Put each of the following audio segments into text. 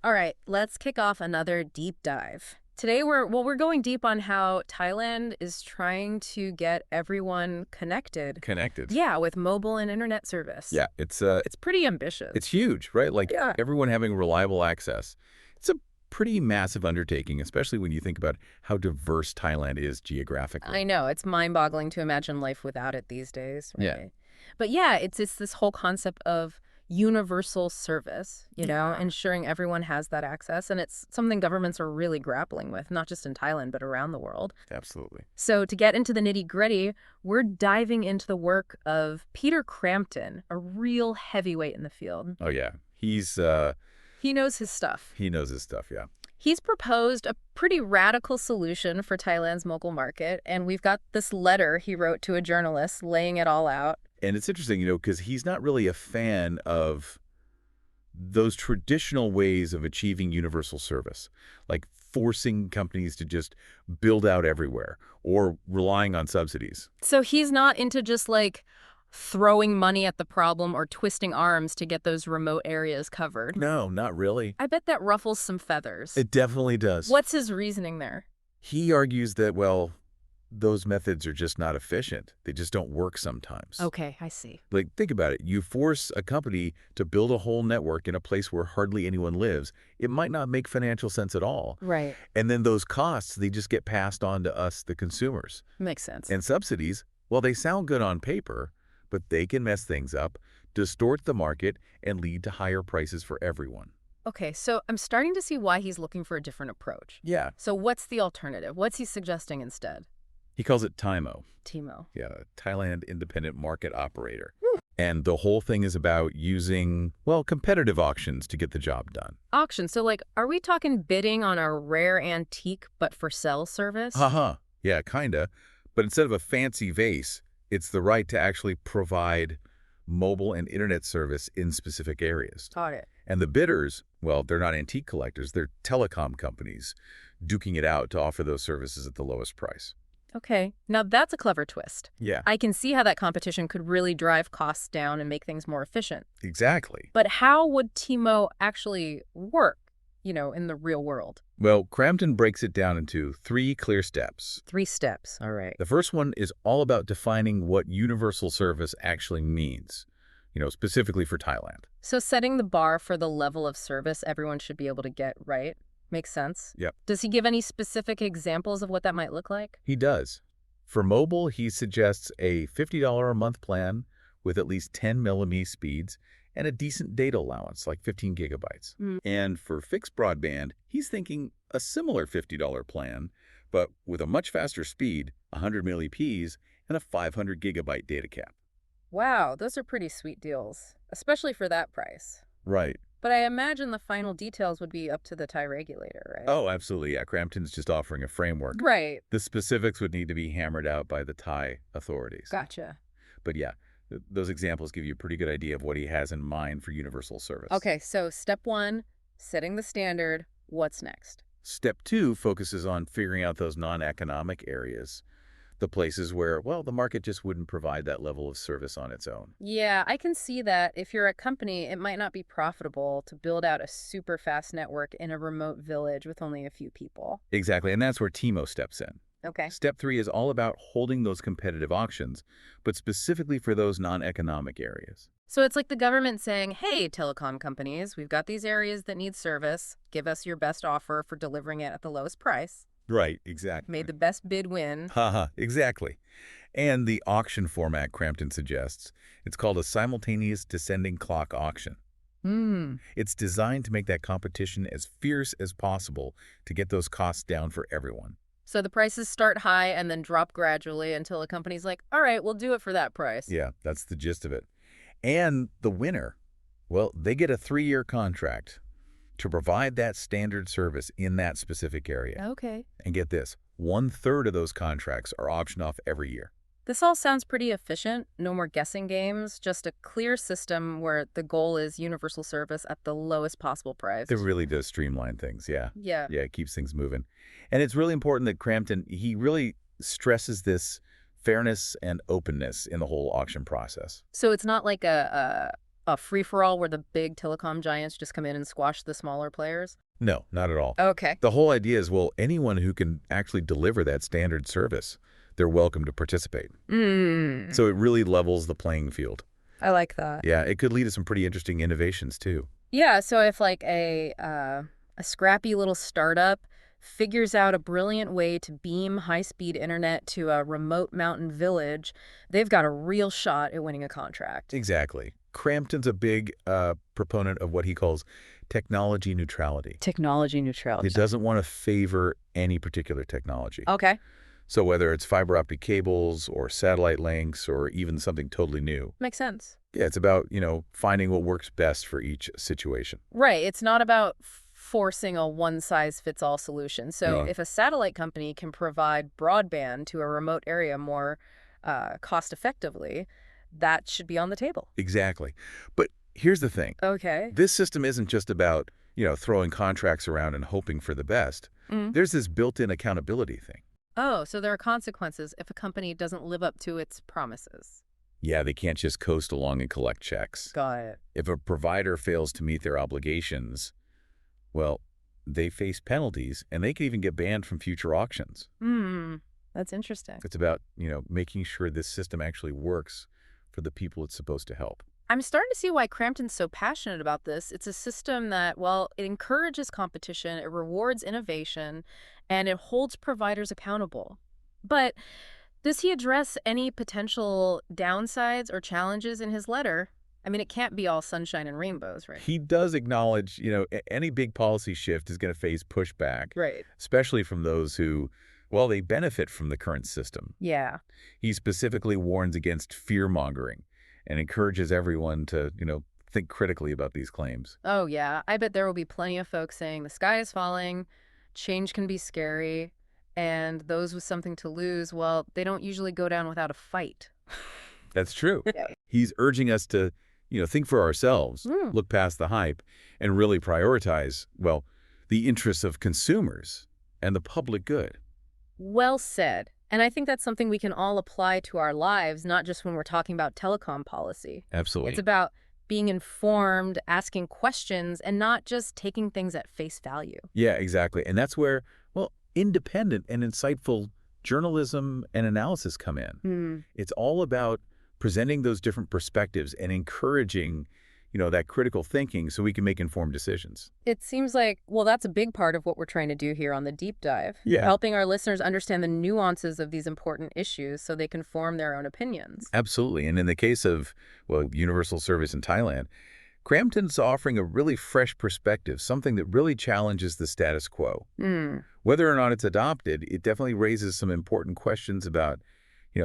All right, let's kick off another deep dive. Today we're going deep on how Thailand is trying to get everyone connected. Connected. Yeah, with mobile and internet service. Yeah, It's pretty ambitious. it's huge, right? Like Yeah. everyone having reliable access. It's a pretty massive undertaking, especially when you think about how diverse Thailand is geographically. I know, it's mind-boggling to imagine life without it these days, Yeah. right? But yeah, it's this whole concept of universal service, ensuring everyone has that access. And it's something governments are really grappling with, not just in Thailand, but around the world. Absolutely. So to get into the nitty-gritty, we're diving into the work of Peter Cramton, a real heavyweight in the field. Oh yeah. He knows his stuff. He knows his stuff, yeah. He's proposed a pretty radical solution for Thailand's mobile market, and we've got this letter he wrote to a journalist laying it all out. And it's interesting, because he's not really a fan of those traditional ways of achieving universal service, like forcing companies to just build out everywhere or relying on subsidies. So he's not into just like throwing money at the problem or twisting arms to get those remote areas covered. No, not really. I bet that ruffles some feathers. It definitely does. What's his reasoning there? He argues that, well, those methods are just not efficient. They just don't work sometimes. Okay, I see. Like, think about it. You force a company to build a whole network in a place where hardly anyone lives. It might not make financial sense at all. Right. And then those costs, they just get passed on to us, the consumers. Makes sense. And subsidies, well, they sound good on paper, but they can mess things up, distort the market, and lead to higher prices for everyone. Okay, so I'm starting to see why he's looking for a different approach. Yeah. So what's the alternative? What's he suggesting instead? He calls it TIMO. Timo. Yeah, Thailand Independent Market Operator. And the whole thing is about using, well, competitive auctions to get the job done. Auction. So like, are we talking bidding on a rare antique but for sale service? Haha. Yeah, kinda. But instead of a fancy vase, it's the right to actually provide mobile and internet service in specific areas. Got it. And the bidders, well, they're not antique collectors, they're telecom companies duking it out to offer those services at the lowest price. Okay, now that's a clever twist. Yeah, I can see how that competition could really drive costs down and make things more efficient. exactly. But how would Timo actually work, in the real world? Well, Cramton breaks it down into 3 clear steps. 3 steps. All right. The first one is all about defining what universal service actually means, specifically for Thailand. So setting the bar for the level of service everyone should be able to get right. Makes sense. Yep. Does he give any specific examples of what that might look like? He does. For mobile, he suggests a $50 a month plan with at least 10 Mbps speeds and a decent data allowance, like 15 gigabytes. And for fixed broadband, he's thinking a similar $50 plan, but with a much faster speed, 100 Mbps, and a 500 gigabyte data cap. Wow, those are pretty sweet deals, especially for that price. Right. But I imagine the final details would be up to the Thai regulator, right? Oh, absolutely. Yeah, Crampton's just offering a framework. Right. The specifics would need to be hammered out by the Thai authorities. Gotcha. But yeah, those examples give you a pretty good idea of what he has in mind for universal service. Okay, so step 1, setting the standard. What's next? Step 2 focuses on figuring out those non-economic areas, the places where, well, the market just wouldn't provide that level of service on its own. Yeah, I can see that. If you're a company, it might not be profitable to build out a super fast network in a remote village with only a few people. Exactly, and that's where Timo steps in. Okay. Step 3 is all about holding those competitive auctions, but specifically for those non-economic areas. So it's like the government saying, hey, telecom companies, we've got these areas that need service. Give us your best offer for delivering it at the lowest price. Right, exactly. Made the best bid win. Haha, exactly. And the auction format Crampton suggests, it's called a simultaneous descending clock auction. It's designed to make that competition as fierce as possible to get those costs down for everyone. So the prices start high and then drop gradually until a company's like, all right, we'll do it for that price. Yeah, that's the gist of it. And the winner, well, they get a 3-year contract to provide that standard service in that specific area. Okay. And get this, 1/3 of those contracts are auctioned off every year. This all sounds pretty efficient. No more guessing games, just a clear system where the goal is universal service at the lowest possible price. It really does streamline things, yeah. Yeah. Yeah, it keeps things moving. And it's really important that Crampton, he really stresses this fairness and openness in the whole auction process. So it's not like a a free-for-all where the big telecom giants just come in and squash the smaller players? No, not at all. Okay. The whole idea is, well, anyone who can actually deliver that standard service, they're welcome to participate. So it really levels the playing field. I like that. Yeah, it could lead to some pretty interesting innovations, too. Yeah, so if like a scrappy little startup figures out a brilliant way to beam high-speed internet to a remote mountain village, they've got a real shot at winning a contract. Exactly. Crampton's a big proponent of what he calls technology neutrality. Technology neutrality. It doesn't want to favor any particular technology. Okay. So whether it's fiber optic cables or satellite links or even something totally new. Makes sense. Yeah, it's about, finding what works best for each situation. Right. It's not about forcing a one-size-fits-all solution. So Yeah. if a satellite company can provide broadband to a remote area more cost-effectively, that should be on the table. Exactly. But here's the thing. Okay. This system isn't just about, throwing contracts around and hoping for the best. There's this built-in accountability thing. Oh, so there are consequences if a company doesn't live up to its promises. Yeah, they can't just coast along and collect checks. Got it. If a provider fails to meet their obligations, well, they face penalties, and they can even get banned from future auctions. That's interesting. It's about, making sure this system actually works for the people it's supposed to help. I'm starting to see why Crampton's so passionate about this. It's a system that, well, it encourages competition, it rewards innovation, and it holds providers accountable. But does he address any potential downsides or challenges in his letter? I mean, it can't be all sunshine and rainbows, right? He does acknowledge, any big policy shift is going to face pushback, Right. especially from those who, well, they benefit from the current system. Yeah. He specifically warns against fear-mongering and encourages everyone to, think critically about these claims. Oh, yeah. I bet there will be plenty of folks saying the sky is falling, change can be scary, and those with something to lose, well, they don't usually go down without a fight. That's true. Yeah. He's urging us to, think for ourselves, look past the hype, and really prioritize, well, the interests of consumers and the public good. Well said. And I think that's something we can all apply to our lives, not just when we're talking about telecom policy. Absolutely. It's about being informed, asking questions, and not just taking things at face value. Yeah, exactly. And that's where, well, independent and insightful journalism and analysis come in. It's all about presenting those different perspectives and encouraging, that critical thinking so we can make informed decisions. It seems like, well, that's a big part of what we're trying to do here on the deep dive. Yeah. Helping our listeners understand the nuances of these important issues so they can form their own opinions. Absolutely. And in the case of, well, universal service in Thailand, Cramton's offering a really fresh perspective, something that really challenges the status quo. Whether or not it's adopted, it definitely raises some important questions about,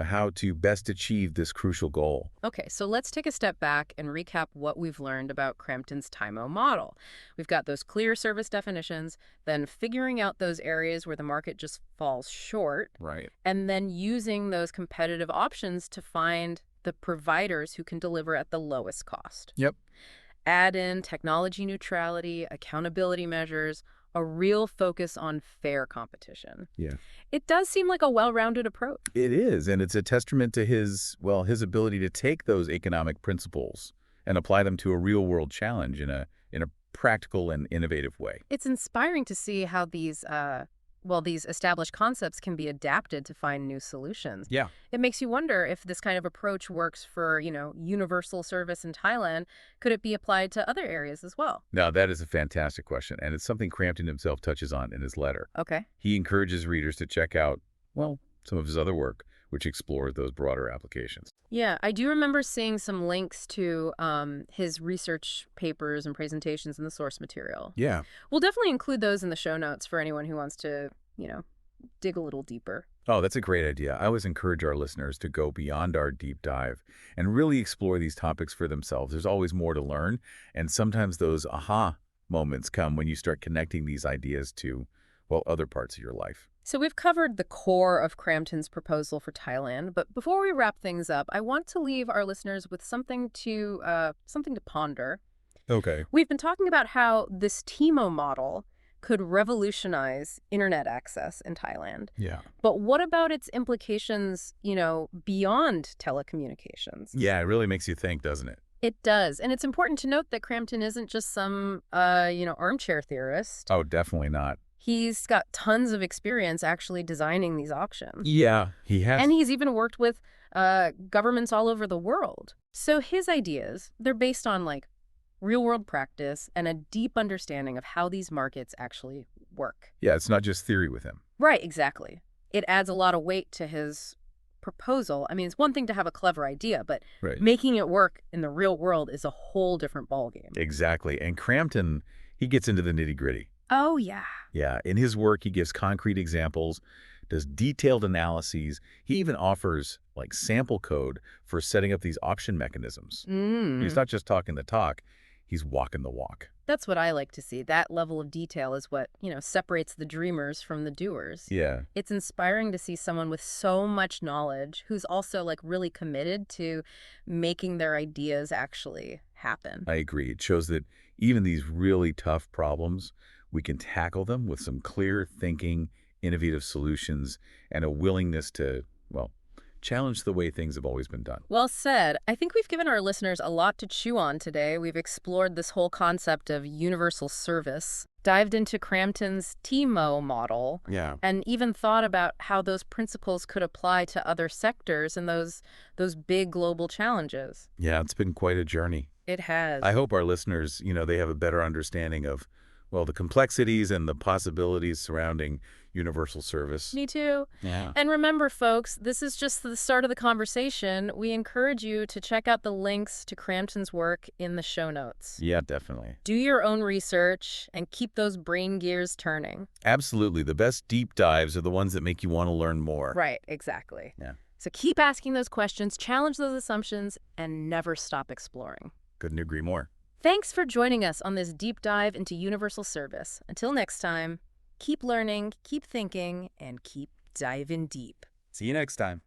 how to best achieve this crucial goal. Okay, so let's take a step back and recap what we've learned about Crampton's TIMO model. We've got those clear service definitions, then figuring out those areas where the market just falls short, Right. and then using those competitive options to find the providers who can deliver at the lowest cost. Yep. Add in technology neutrality, accountability measures, a real focus on fair competition. Yeah. It does seem like a well-rounded approach. It is, and it's a testament to his ability to take those economic principles and apply them to a real-world challenge in a practical and innovative way. It's inspiring to see how these established concepts can be adapted to find new solutions. Yeah. It makes you wonder if this kind of approach works for, universal service in Thailand. Could it be applied to other areas as well? Now, that is a fantastic question, and it's something Crampton himself touches on in his letter. Okay. He encourages readers to check out, well, some of his other work, which explores those broader applications. Yeah, I do remember seeing some links to his research papers and presentations in the source material. Yeah. We'll definitely include those in the show notes for anyone who wants to, dig a little deeper. Oh, that's a great idea. I always encourage our listeners to go beyond our deep dive and really explore these topics for themselves. There's always more to learn, and sometimes those aha moments come when you start connecting these ideas to, well, other parts of your life. So we've covered the core of Crampton's proposal for Thailand, but before we wrap things up, I want to leave our listeners with something to ponder. Okay. We've been talking about how this TIMO model could revolutionize internet access in Thailand. Yeah. But what about its implications, beyond telecommunications? Yeah, it really makes you think, doesn't it? It does. And it's important to note that Crampton isn't just some, armchair theorist. Oh, definitely not. He's got tons of experience actually designing these options. Yeah, he And has. he's even worked with governments all over the world. So his ideas, they're based on like real world practice and a deep understanding of how these markets actually work. Yeah, it's not just theory with him. Right, exactly. It adds a lot of weight to his proposal. I mean, it's one thing to have a clever idea, but Right. making it work in the real world is a whole different ballgame. Exactly. And Crampton, he gets into the nitty-gritty. Oh, yeah. Yeah, in his work, he gives concrete examples, does detailed analyses. He even offers, like, sample code for setting up these option mechanisms. He's not just talking the talk, he's walking the walk. That's what I like to see. That level of detail is what, separates the dreamers from the doers. Yeah, It's inspiring to see someone with so much knowledge who's also like really committed to making their ideas actually happen. I agree. It shows that even these really tough problems, we can tackle them with some clear thinking, innovative solutions, and a willingness to, well, challenge the way things have always been done. Well said. I think we've given our listeners a lot to chew on today. We've explored this whole concept of universal service, dived into Crampton's TMO model, Yeah. and even thought about how those principles could apply to other sectors and those big global challenges. Yeah, it's been quite a journey. It has. I hope our listeners, they have a better understanding of, well, the complexities and the possibilities surrounding universal service. Me too. Yeah. And remember, folks, this is just the start of the conversation. We encourage you to check out the links to Crampton's work in the show notes. Yeah, definitely. Do your own research and keep those brain gears turning. Absolutely. The best deep dives are the ones that make you want to learn more. Right, exactly. Yeah. So keep asking those questions, challenge those assumptions, and never stop exploring. Couldn't agree more. Thanks for joining us on this deep dive into universal service. Until next time, keep learning, keep thinking, and keep diving deep. See you next time.